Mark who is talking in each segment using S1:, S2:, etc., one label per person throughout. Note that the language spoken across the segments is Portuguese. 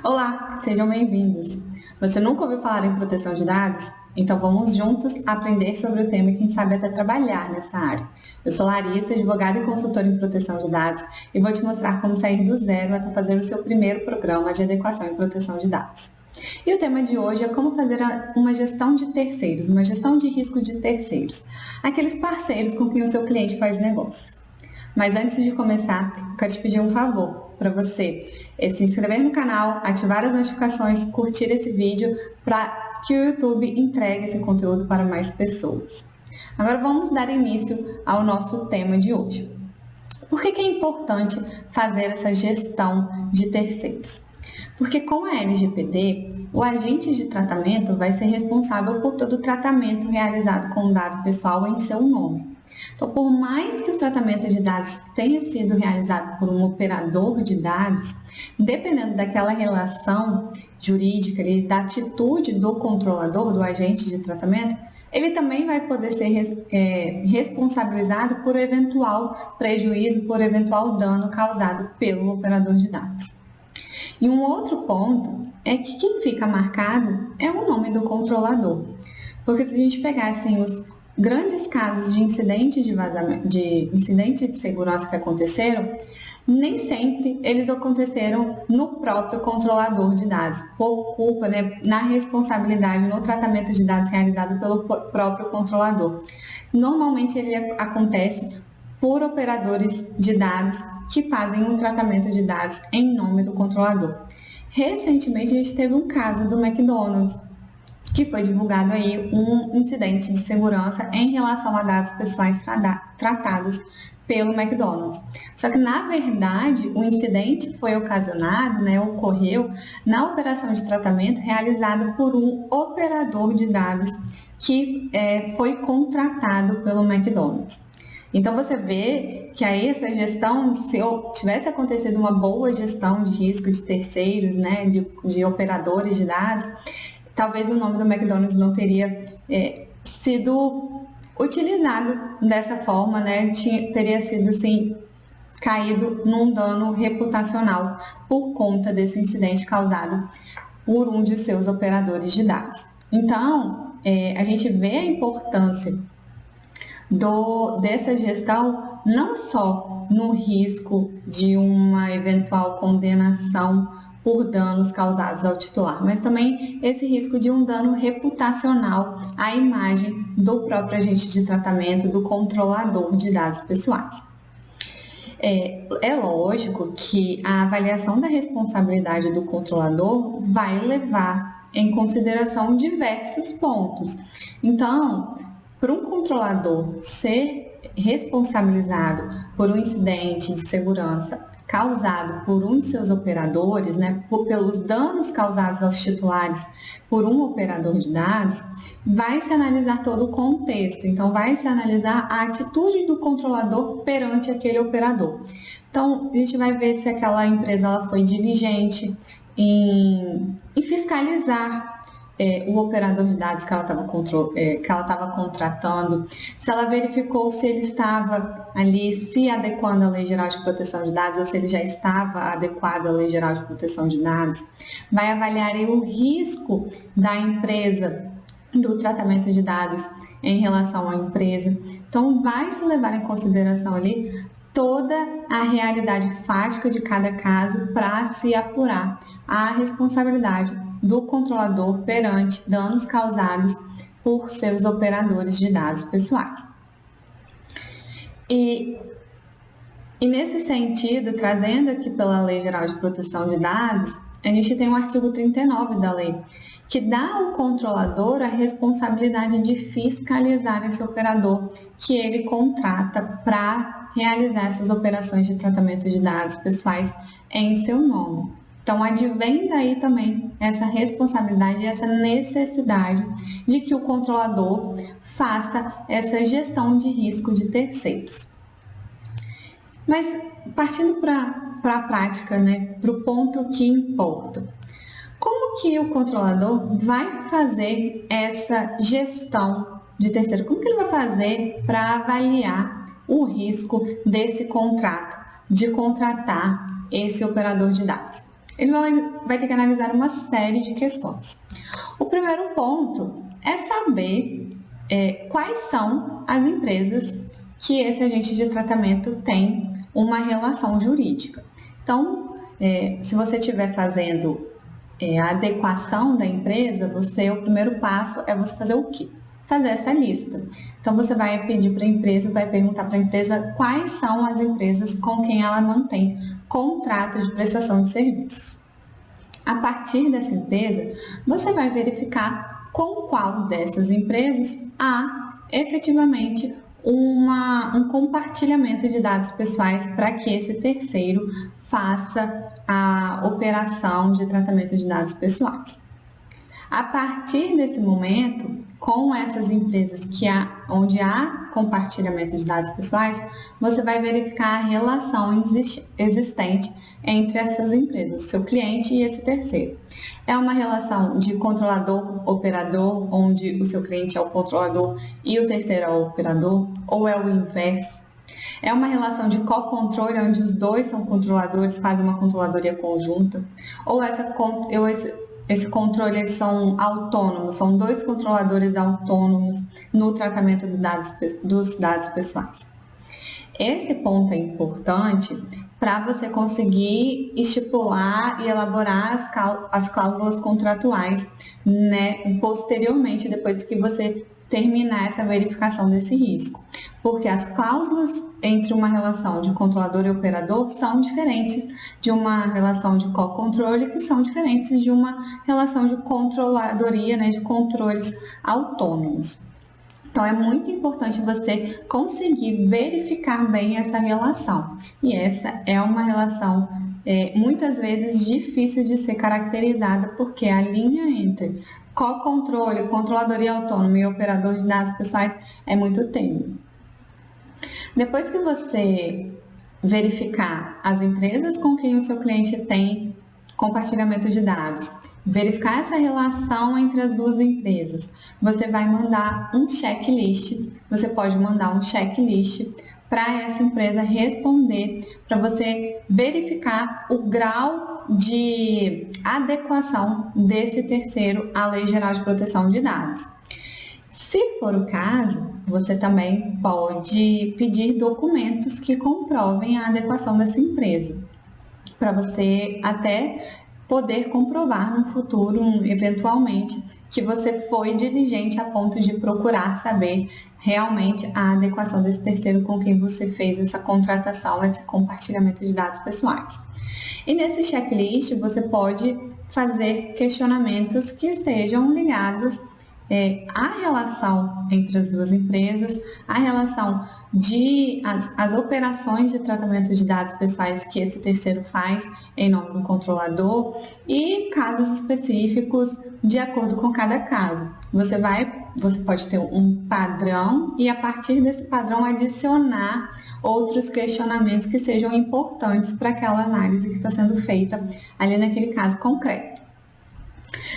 S1: Olá, sejam bem-vindos. Você nunca ouviu falar em proteção de dados? Então vamos juntos aprender sobre o tema e quem sabe até trabalhar nessa área. Eu sou Larissa, advogada e consultora em proteção de dados e vou te mostrar como sair do zero até fazer o seu primeiro programa de adequação e proteção de dados. E o tema de hoje é como fazer uma gestão de terceiros, uma gestão de risco de terceiros, aqueles parceiros com quem o seu cliente faz negócio. Mas antes de começar, eu quero te pedir um favor para você se inscrever no canal, ativar as notificações, curtir esse vídeo para que o YouTube entregue esse conteúdo para mais pessoas. Agora vamos dar início ao nosso tema de hoje. Por que é importante fazer essa gestão de terceiros? Porque com a LGPD, o agente de tratamento vai ser responsável por todo o tratamento realizado com o dado pessoal em seu nome. Então, por mais que o tratamento de dados tenha sido realizado por um operador de dados, dependendo daquela relação jurídica e da atitude do controlador, do agente de tratamento, ele também vai poder ser responsabilizado por eventual prejuízo, por eventual dano causado pelo operador de dados. E um outro ponto é que quem fica marcado é o nome do controlador. Porque se a gente pegar assim, os grandes casos de incidentes de vazamento, de incidentes de segurança que aconteceram, nem sempre eles aconteceram no próprio controlador de dados, por culpa, na responsabilidade, no tratamento de dados realizado pelo próprio controlador. Normalmente ele acontece por operadores de dados que fazem um tratamento de dados em nome do controlador. Recentemente a gente teve um caso do McDonald's, que foi divulgado aí um incidente de segurança em relação a dados pessoais tratados pelo McDonald's. Só que, na verdade, o incidente foi ocasionado, ocorreu na operação de tratamento realizada por um operador de dados que foi contratado pelo McDonald's. Então, você vê que aí essa gestão, se tivesse acontecido uma boa gestão de risco de terceiros, de operadores de dados, talvez o nome do McDonald's não teria sido utilizado dessa forma, teria sido assim, caído num dano reputacional por conta desse incidente causado por um de seus operadores de dados. Então, a gente vê a importância dessa gestão não só no risco de uma eventual condenação por danos causados ao titular, mas também esse risco de um dano reputacional à imagem do próprio agente de tratamento, do controlador de dados pessoais. É lógico que a avaliação da responsabilidade do controlador vai levar em consideração diversos pontos. Então, para um controlador ser responsabilizado por um incidente de segurança causado por um de seus operadores, pelos danos causados aos titulares por um operador de dados, vai se analisar todo o contexto. Então, vai se analisar a atitude do controlador perante aquele operador. Então, a gente vai ver se aquela empresa ela foi diligente em fiscalizar o operador de dados que ela estava contratando, se ela verificou se ele estava ali se adequando à Lei Geral de Proteção de Dados ou se ele já estava adequado à Lei Geral de Proteção de Dados, vai avaliar aí o risco da empresa, do tratamento de dados em relação à empresa. Então, vai se levar em consideração ali toda a realidade fática de cada caso para se apurar a responsabilidade do controlador perante danos causados por seus operadores de dados pessoais. E nesse sentido, trazendo aqui pela Lei Geral de Proteção de Dados, a gente tem o artigo 39 da lei, que dá ao controlador a responsabilidade de fiscalizar esse operador que ele contrata para realizar essas operações de tratamento de dados pessoais em seu nome. Então, advém daí também essa responsabilidade e essa necessidade de que o controlador faça essa gestão de risco de terceiros. Mas, partindo para a prática, para o ponto que importa, como que o controlador vai fazer essa gestão de terceiro? Como que ele vai fazer para avaliar o risco desse contrato, de contratar esse operador de dados? ele vai ter que analisar uma série de questões. O primeiro ponto é saber quais são as empresas que esse agente de tratamento tem uma relação jurídica. Então, se você estiver fazendo a adequação da empresa, o primeiro passo é você fazer o quê? Fazer essa lista. Então, você vai pedir para a empresa, vai perguntar para a empresa quais são as empresas com quem ela mantém contrato de prestação de serviços. A partir dessa empresa, você vai verificar com qual dessas empresas há efetivamente um compartilhamento de dados pessoais para que esse terceiro faça a operação de tratamento de dados pessoais. A partir desse momento, com essas empresas onde há compartilhamento de dados pessoais, você vai verificar a relação existente entre essas empresas, o seu cliente e esse terceiro. É uma relação de controlador-operador, onde o seu cliente é o controlador e o terceiro é o operador, ou é o inverso? É uma relação de co-controle, onde os dois são controladores, fazem uma controladoria conjunta, ou esse controle eles são autônomos, são dois controladores autônomos no tratamento dos dados pessoais. Esse ponto é importante para você conseguir estipular e elaborar as cláusulas contratuais, né, posteriormente, depois que você terminar essa verificação desse risco. Porque as cláusulas entre uma relação de controlador e operador são diferentes de uma relação de co-controle, que são diferentes de uma relação de controladoria, né, de controles autônomos. Então, é muito importante você conseguir verificar bem essa relação. E essa é uma relação, muitas vezes, difícil de ser caracterizada, porque a linha entre co-controle, controladoria autônoma e operador de dados pessoais é muito tênue. Depois que você verificar as empresas com quem o seu cliente tem compartilhamento de dados, verificar essa relação entre as duas empresas, você vai mandar um checklist. Você pode mandar um checklist para essa empresa responder, para você verificar o grau de adequação desse terceiro à Lei Geral de Proteção de Dados. Se for o caso, você também pode pedir documentos que comprovem a adequação dessa empresa, para você até poder comprovar no futuro, eventualmente, que você foi diligente a ponto de procurar saber realmente a adequação desse terceiro com quem você fez essa contratação, esse compartilhamento de dados pessoais. E nesse checklist você pode fazer questionamentos que estejam ligados à relação entre as duas empresas, à relação as operações de tratamento de dados pessoais que esse terceiro faz em nome do controlador e casos específicos de acordo com cada caso. Você pode ter um padrão e a partir desse padrão adicionar outros questionamentos que sejam importantes para aquela análise que está sendo feita ali naquele caso concreto.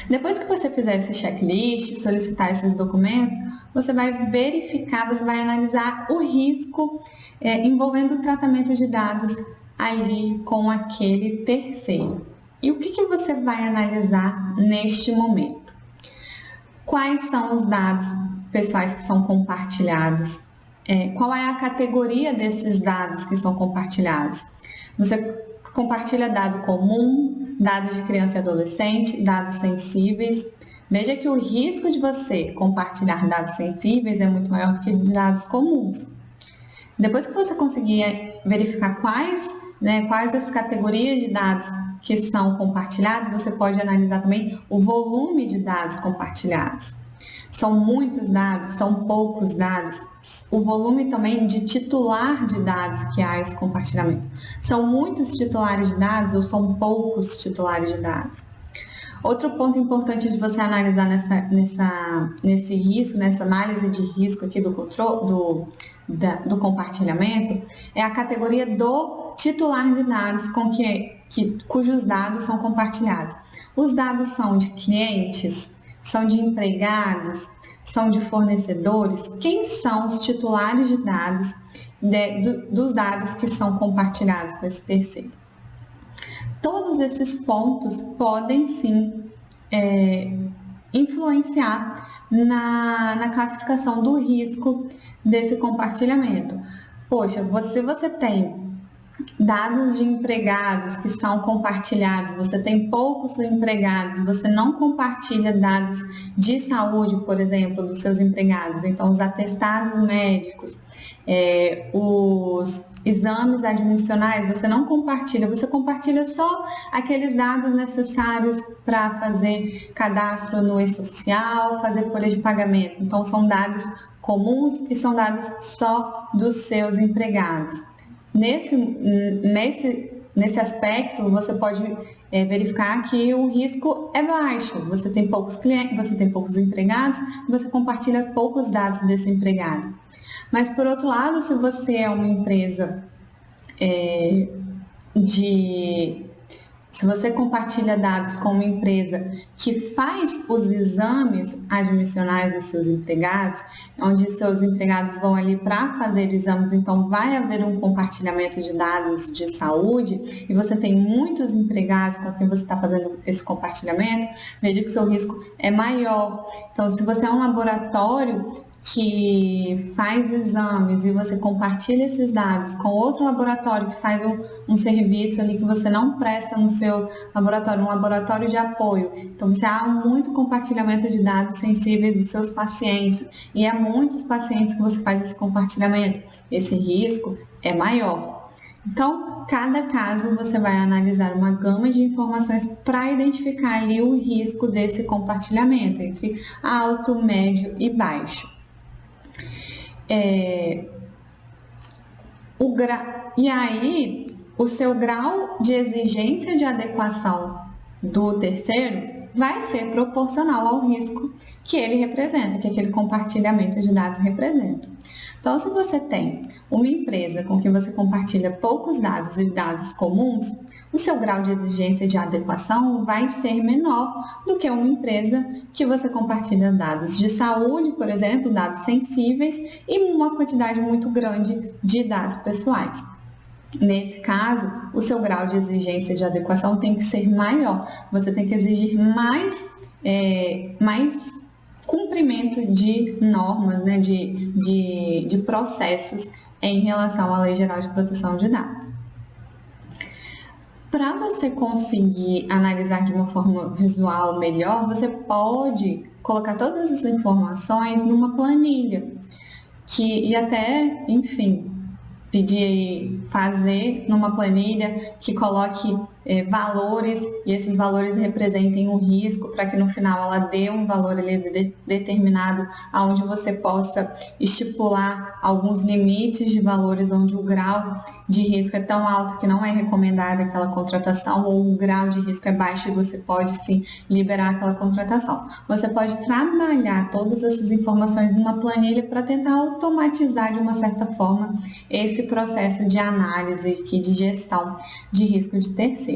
S1: Depois que você fizer esse checklist, solicitar esses documentos, você vai verificar, você vai analisar o risco envolvendo o tratamento de dados ali com aquele terceiro. E o que você vai analisar neste momento? Quais são os dados pessoais que são compartilhados? Qual é a categoria desses dados que são compartilhados? Você compartilha dado comum, dados de criança e adolescente, dados sensíveis. Veja que o risco de você compartilhar dados sensíveis é muito maior do que de dados comuns. Depois que você conseguir verificar quais as categorias de dados que são compartilhados, você pode analisar também o volume de dados compartilhados. São muitos dados, são poucos dados. O volume também de titular de dados que há esse compartilhamento. São muitos titulares de dados ou são poucos titulares de dados? Outro ponto importante de você analisar nesse risco, nessa análise de risco aqui do compartilhamento, é a categoria do titular de dados cujos dados são compartilhados. Os dados são de clientes, são de empregados, são de fornecedores? Quem são os titulares de dados dos dados que são compartilhados com esse terceiro? Todos esses pontos podem sim influenciar na classificação do risco desse compartilhamento. Poxa, se você tem dados de empregados que são compartilhados, você tem poucos empregados, você não compartilha dados de saúde, por exemplo, dos seus empregados, então os atestados médicos, os exames admissionais, você não compartilha, você compartilha só aqueles dados necessários para fazer cadastro no e-social, fazer folha de pagamento, então são dados comuns e são dados só dos seus empregados. Nesse aspecto, você pode verificar que o risco é baixo. Você tem poucos clientes, você tem poucos empregados, você compartilha poucos dados desse empregado. Mas, por outro lado, se você é uma empresa se você compartilha dados com uma empresa que faz os exames admissionais dos seus empregados, onde seus empregados vão ali para fazer exames, então vai haver um compartilhamento de dados de saúde, e você tem muitos empregados com quem você está fazendo esse compartilhamento, veja que o seu risco é maior. Então, se você é um laboratório que faz exames e você compartilha esses dados com outro laboratório que faz um serviço ali que você não presta no seu laboratório, um laboratório de apoio. Então, você há muito compartilhamento de dados sensíveis dos seus pacientes e há muitos pacientes que você faz esse compartilhamento. Esse risco é maior. Então, cada caso você vai analisar uma gama de informações para identificar ali o risco desse compartilhamento entre alto, médio e baixo. E aí, o seu grau de exigência de adequação do terceiro vai ser proporcional ao risco que ele representa, que aquele compartilhamento de dados representa. Então, se você tem uma empresa com que você compartilha poucos dados e dados comuns, o seu grau de exigência de adequação vai ser menor do que uma empresa que você compartilha dados de saúde, por exemplo, dados sensíveis e uma quantidade muito grande de dados pessoais. Nesse caso, o seu grau de exigência de adequação tem que ser maior. Você tem que exigir mais cumprimento de normas, né, de processos em relação à Lei Geral de Proteção de Dados. Para você conseguir analisar de uma forma visual melhor, você pode colocar todas as informações numa planilha, e até, enfim, fazer numa planilha que coloque valores e esses valores representem um risco para que no final ela dê um valor ali determinado, onde você possa estipular alguns limites de valores onde o grau de risco é tão alto que não é recomendada aquela contratação, ou o grau de risco é baixo e você pode sim liberar aquela contratação. Você pode trabalhar todas essas informações numa planilha para tentar automatizar de uma certa forma esse processo de análise e de gestão de risco de terceiros.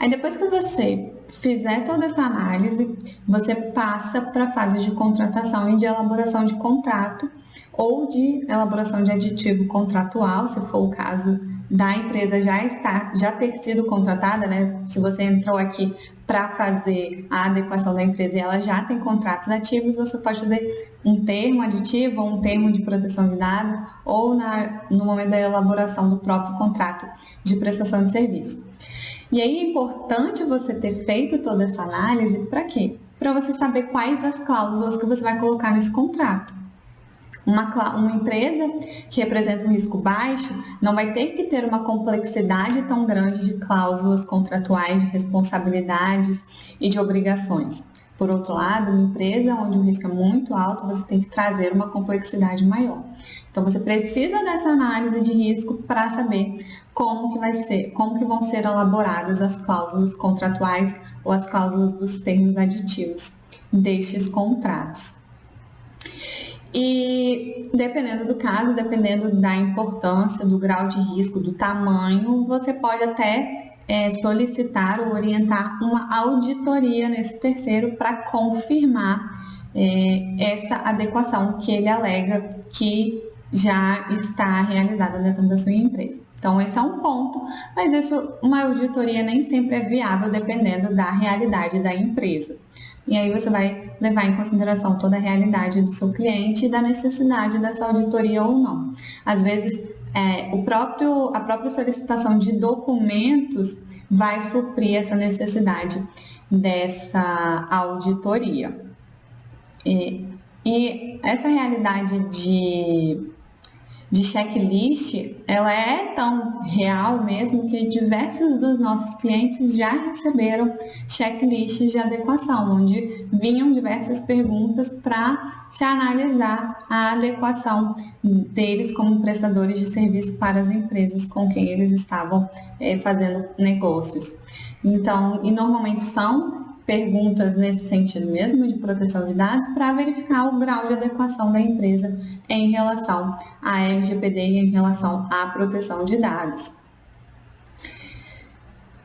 S1: Aí depois que você fizer toda essa análise, você passa para a fase de contratação e de elaboração de contrato ou de elaboração de aditivo contratual, se for o caso da empresa já ter sido contratada, né? Se você entrou aqui para fazer a adequação da empresa e ela já tem contratos ativos, você pode fazer um termo aditivo ou um termo de proteção de dados ou no momento da elaboração do próprio contrato de prestação de serviço. E aí é importante você ter feito toda essa análise para quê? Para você saber quais as cláusulas que você vai colocar nesse contrato. Uma empresa que representa um risco baixo não vai ter que ter uma complexidade tão grande de cláusulas contratuais, de responsabilidades e de obrigações. Por outro lado, uma empresa onde o risco é muito alto, você tem que trazer uma complexidade maior. Então, você precisa dessa análise de risco para saber como que vão ser elaboradas as cláusulas contratuais ou as cláusulas dos termos aditivos destes contratos. E dependendo do caso, dependendo da importância, do grau de risco, do tamanho, você pode até solicitar ou orientar uma auditoria nesse terceiro para confirmar essa adequação que ele alega que já está realizada dentro da sua empresa. Então, esse é um ponto, mas uma auditoria nem sempre é viável dependendo da realidade da empresa. E aí você vai levar em consideração toda a realidade do seu cliente e da necessidade dessa auditoria ou não. Às vezes, a própria solicitação de documentos vai suprir essa necessidade dessa auditoria. E essa realidade de checklist, ela é tão real mesmo que diversos dos nossos clientes já receberam checklists de adequação, onde vinham diversas perguntas para se analisar a adequação deles como prestadores de serviço para as empresas com quem eles estavam fazendo negócios. Então, e normalmente são perguntas nesse sentido mesmo de proteção de dados para verificar o grau de adequação da empresa em relação à LGPD e em relação à proteção de dados.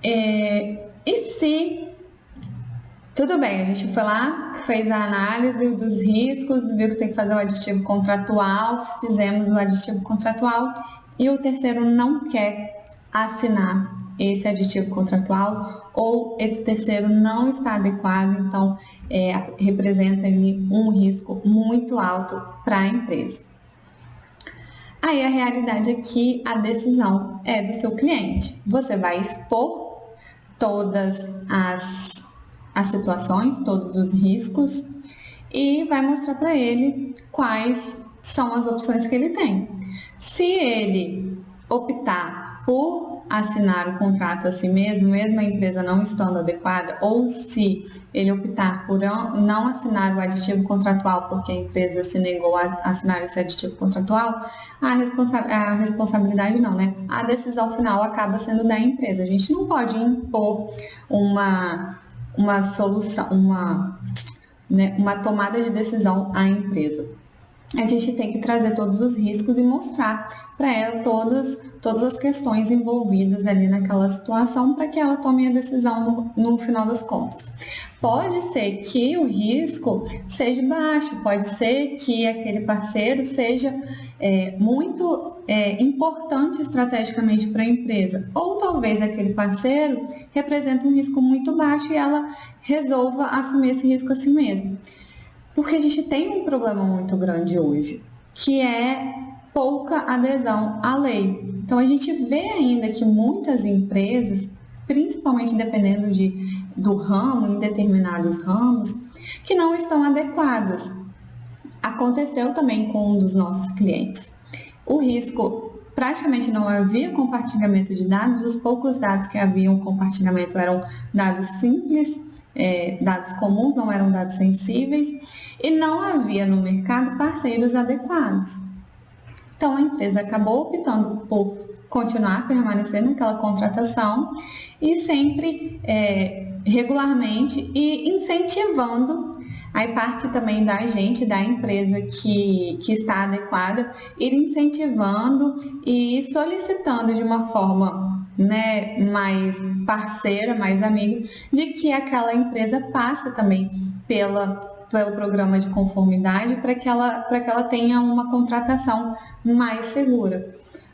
S1: E se tudo bem, a gente foi lá, fez a análise dos riscos, viu que tem que fazer o aditivo contratual, fizemos o aditivo contratual e o terceiro não quer assinar esse aditivo contratual ou esse terceiro não está adequado, então representa ali um risco muito alto para a empresa. Aí a realidade é que a decisão é do seu cliente. Você vai expor todas as situações, todos os riscos e vai mostrar para ele quais são as opções que ele tem. Se ele optar por assinar o contrato a si mesmo a empresa não estando adequada, ou se ele optar por não assinar o aditivo contratual porque a empresa se negou a assinar esse aditivo contratual, a responsabilidade não, né? A decisão final acaba sendo da empresa. A gente não pode impor uma solução, uma tomada de decisão à empresa. A gente tem que trazer todos os riscos e mostrar para ela todas as questões envolvidas ali naquela situação para que ela tome a decisão no final das contas. Pode ser que o risco seja baixo, pode ser que aquele parceiro seja muito importante estrategicamente para a empresa, ou talvez aquele parceiro represente um risco muito baixo e ela resolva assumir esse risco a si mesma. Porque a gente tem um problema muito grande hoje, que é pouca adesão à lei. Então, a gente vê ainda que muitas empresas, principalmente dependendo do ramo, em determinados ramos, que não estão adequadas. Aconteceu também com um dos nossos clientes. O risco, praticamente não havia compartilhamento de dados, os poucos dados que haviam compartilhamento eram dados simples, dados comuns, não eram dados sensíveis, e não havia no mercado parceiros adequados. Então, a empresa acabou optando por continuar a permanecer naquela contratação e sempre regularmente e incentivando, aí parte também da gente, da empresa que está adequada, ir incentivando e solicitando de uma forma mais parceira, mais amiga, de que aquela empresa passe também pelo programa de conformidade para que ela tenha uma contratação mais segura.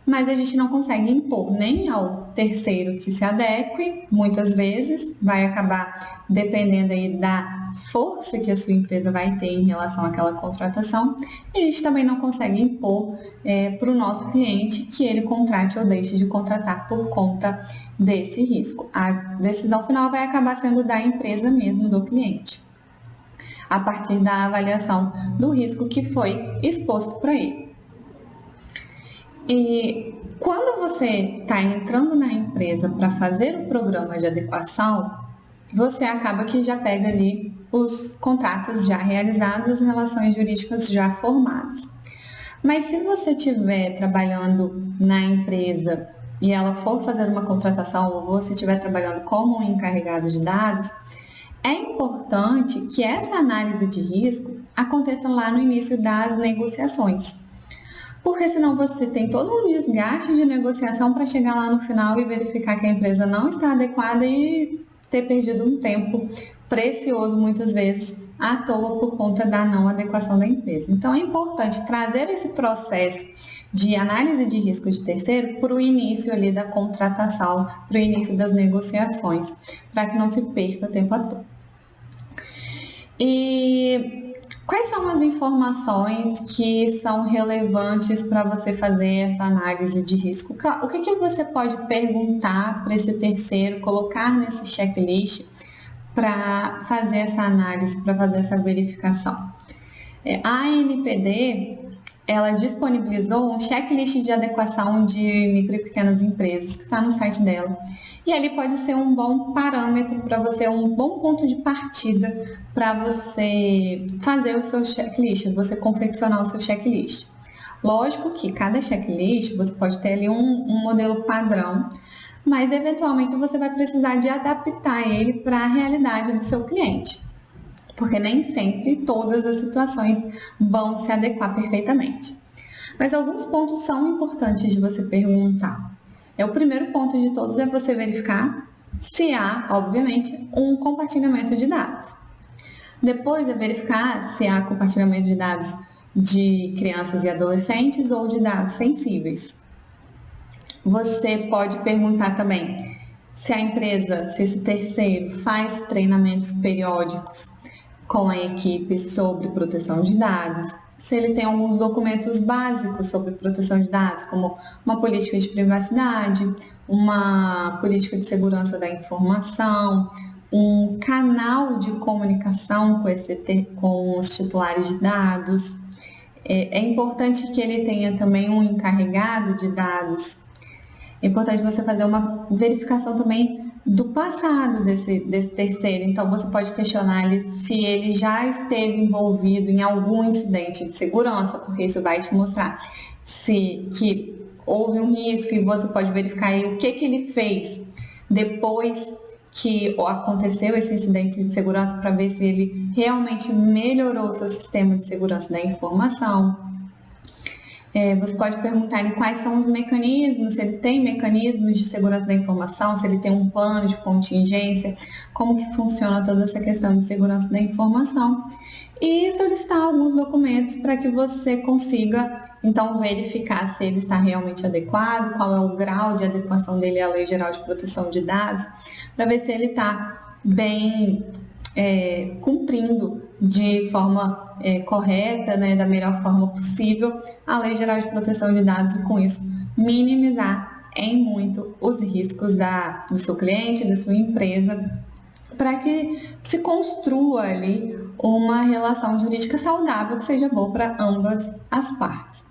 S1: Mas a gente não consegue impor nem ao terceiro que se adeque, muitas vezes vai acabar dependendo aí da força que a sua empresa vai ter em relação àquela contratação, e a gente também não consegue impor para o nosso cliente que ele contrate ou deixe de contratar por conta desse risco. A decisão final vai acabar sendo da empresa mesmo, do cliente, a partir da avaliação do risco que foi exposto para ele. E quando você está entrando na empresa para fazer o programa de adequação, você acaba que já pega ali os contratos já realizados, as relações jurídicas já formadas. Mas se você estiver trabalhando na empresa e ela for fazer uma contratação, ou você estiver trabalhando como um encarregado de dados, é importante que essa análise de risco aconteça lá no início das negociações. Porque senão você tem todo um desgaste de negociação para chegar lá no final e verificar que a empresa não está adequada e ter perdido um tempo precioso, muitas vezes, à toa por conta da não adequação da empresa. Então, é importante trazer esse processo de análise de risco de terceiro para o início ali da contratação, para o início das negociações, para que não se perca o tempo à toa. E quais são as informações que são relevantes para você fazer essa análise de risco? O que você pode perguntar para esse terceiro, colocar nesse checklist para fazer essa análise, para fazer essa verificação? A ANPD, ela disponibilizou um checklist de adequação de micro e pequenas empresas que está no site dela. E ali pode ser um bom parâmetro para você, um bom ponto de partida para você fazer o seu checklist, você confeccionar o seu checklist. Lógico que cada checklist você pode ter ali um modelo padrão, mas eventualmente você vai precisar de adaptar ele para a realidade do seu cliente, porque nem sempre todas as situações vão se adequar perfeitamente. Mas alguns pontos são importantes de você perguntar. O primeiro ponto de todos é você verificar se há, obviamente, um compartilhamento de dados. Depois é verificar se há compartilhamento de dados de crianças e adolescentes ou de dados sensíveis. Você pode perguntar também se a empresa, se esse terceiro faz treinamentos periódicos com a equipe sobre proteção de dados, se ele tem alguns documentos básicos sobre proteção de dados, como uma política de privacidade, uma política de segurança da informação, um canal de comunicação com os titulares de dados. É importante que ele tenha também um encarregado de dados. É importante você fazer uma verificação também do passado desse terceiro. Então, você pode questionar ele se ele já esteve envolvido em algum incidente de segurança, porque isso vai te mostrar que houve um risco e você pode verificar aí o que ele fez depois que aconteceu esse incidente de segurança para ver se ele realmente melhorou o seu sistema de segurança da informação. Você pode perguntar ele quais são os mecanismos, se ele tem mecanismos de segurança da informação, se ele tem um plano de contingência, como que funciona toda essa questão de segurança da informação, e solicitar alguns documentos para que você consiga, então, verificar se ele está realmente adequado, qual é o grau de adequação dele à Lei Geral de Proteção de Dados, para ver se ele está bem cumprindo de forma correta, né, da melhor forma possível, a Lei Geral de Proteção de Dados e, com isso, minimizar em muito os riscos do seu cliente, da sua empresa, para que se construa ali uma relação jurídica saudável que seja boa para ambas as partes.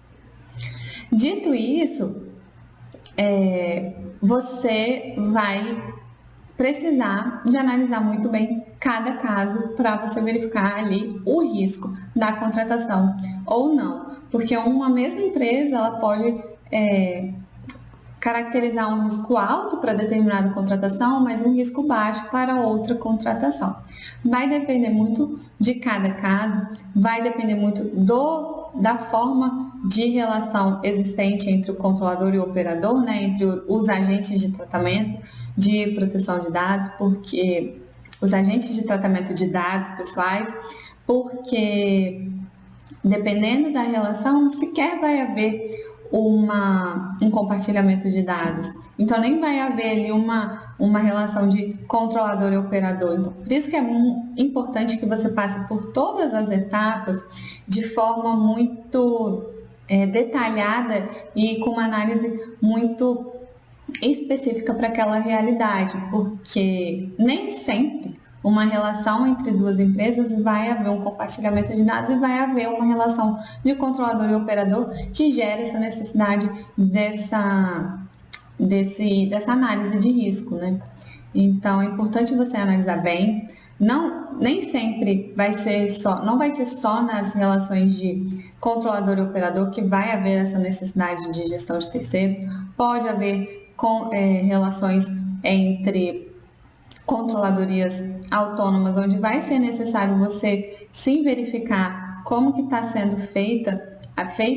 S1: Dito isso, você vai precisar de analisar muito bem cada caso para você verificar ali o risco da contratação ou não, porque uma mesma empresa ela pode caracterizar um risco alto para determinada contratação, mas um risco baixo para outra contratação. Vai depender muito de cada caso, vai depender muito da forma de relação existente entre o controlador e o operador, né, entre os agentes de tratamento de proteção de dados, porque os agentes de tratamento de dados pessoais, porque dependendo da relação, sequer vai haver um compartilhamento de dados. Então, nem vai haver ali uma relação de controlador e operador. Então, por isso que é importante que você passe por todas as etapas de forma muito detalhada e com uma análise muito específica para aquela realidade, porque nem sempre uma relação entre duas empresas vai haver um compartilhamento de dados e vai haver uma relação de controlador e operador que gera essa necessidade dessa análise de risco, né? Então, é importante você analisar bem. Nem sempre não vai ser só nas relações de controlador e operador que vai haver essa necessidade de gestão de terceiros. Pode haver relações entre controladorias autônomas, onde vai ser necessário você sim verificar como que está sendo feito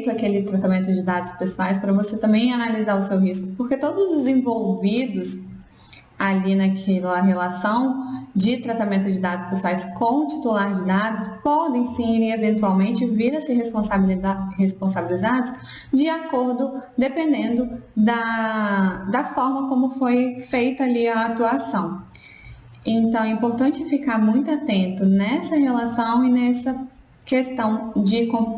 S1: aquele tratamento de dados pessoais, para você também analisar o seu risco, porque todos os envolvidos ali naquela relação de tratamento de dados pessoais com o titular de dados podem sim eventualmente vir a ser responsabilizados de acordo, dependendo da forma como foi feita ali a atuação. Então é importante ficar muito atento nessa relação e nessa questão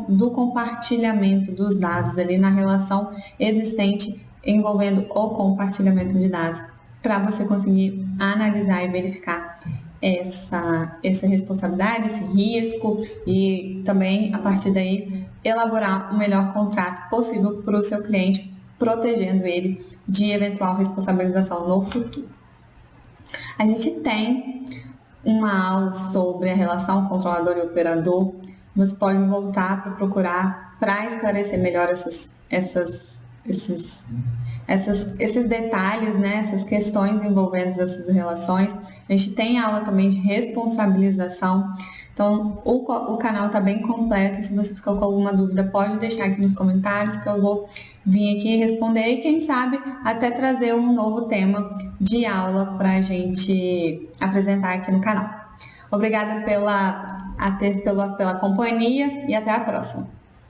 S1: do compartilhamento dos dados ali na relação existente envolvendo o compartilhamento de dados, para você conseguir analisar e verificar essa responsabilidade, esse risco e também, a partir daí, elaborar o melhor contrato possível para o seu cliente, protegendo ele de eventual responsabilização no futuro. A gente tem uma aula sobre a relação controlador e operador. Você pode voltar para procurar para esclarecer melhor esses detalhes, né, essas questões envolvendo essas relações. A gente tem aula também de responsabilização. Então, o canal está bem completo. Se você ficou com alguma dúvida, pode deixar aqui nos comentários que eu vou vir aqui responder e, quem sabe, até trazer um novo tema de aula para a gente apresentar aqui no canal. Obrigada pela companhia e até a próxima.